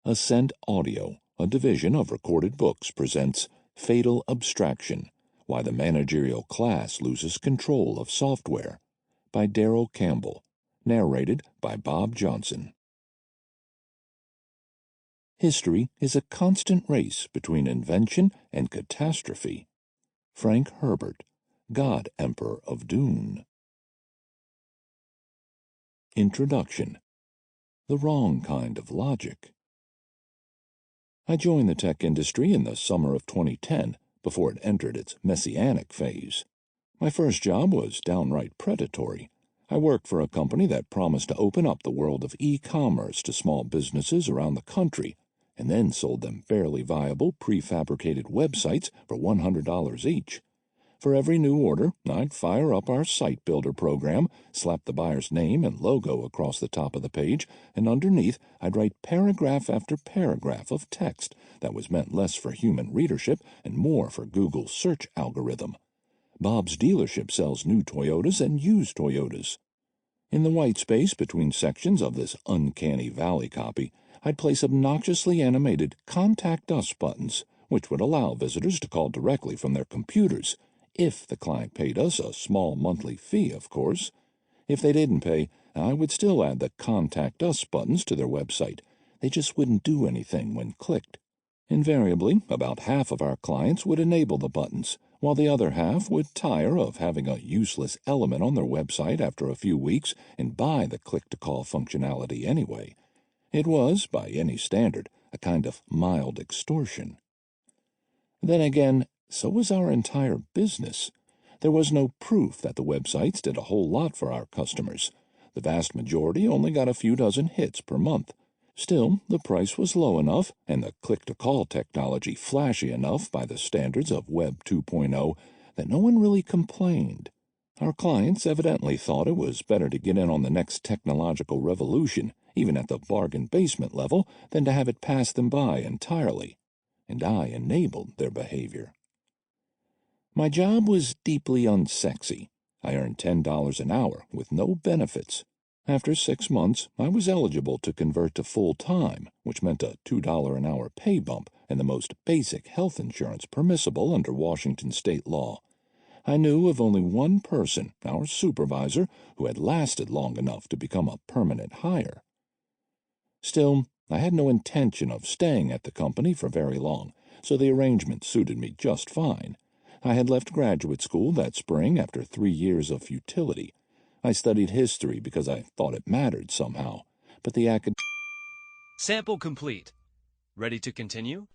Ascent Audio, a division of Recorded Books, presents Fatal Abstraction, Why the Managerial Class Loses Control of Software, by Darryl Campbell, narrated by Bob Johnson. History is a constant race between invention and catastrophe. Frank Herbert, God Emperor of Dune. Introduction. The wrong kind of logic. I joined the tech industry in the summer of 2010, before it entered its messianic phase. My first job was downright predatory. I worked for a company that promised to open up the world of e-commerce to small businesses around the country, and then sold them barely viable prefabricated websites for $100 each. For every new order, I'd fire up our site builder program, slap the buyer's name and logo across the top of the page, and underneath I'd write paragraph after paragraph of text that was meant less for human readership and more for Google's search algorithm. Bob's dealership sells new Toyotas and used Toyotas. In the white space between sections of this uncanny valley copy, I'd place obnoxiously animated Contact Us buttons, which would allow visitors to call directly from their computers, if the client paid us a small monthly fee, of course. If they didn't pay, I would still add the Contact Us buttons to their website. They just wouldn't do anything when clicked. Invariably, about half of our clients would enable the buttons, while the other half would tire of having a useless element on their website after a few weeks and buy the click-to-call functionality anyway. It was, by any standard, a kind of mild extortion. Then again, so was our entire business. There was no proof that the websites did a whole lot for our customers. The vast majority only got a few dozen hits per month. Still, the price was low enough, and the click-to-call technology flashy enough by the standards of Web 2.0 that no one really complained. Our clients evidently thought it was better to get in on the next technological revolution, even at the bargain basement level, than to have it pass them by entirely. And I enabled their behavior. My job was deeply unsexy. I earned $10 an hour with no benefits. After 6 months, I was eligible to convert to full-time, which meant a $2 an hour pay bump and the most basic health insurance permissible under Washington state law. I knew of only one person, our supervisor, who had lasted long enough to become a permanent hire. Still, I had no intention of staying at the company for very long, so the arrangement suited me just fine. I had left graduate school that spring after 3 years of futility. I studied history because I thought it mattered somehow, but the Sample complete. Ready to continue?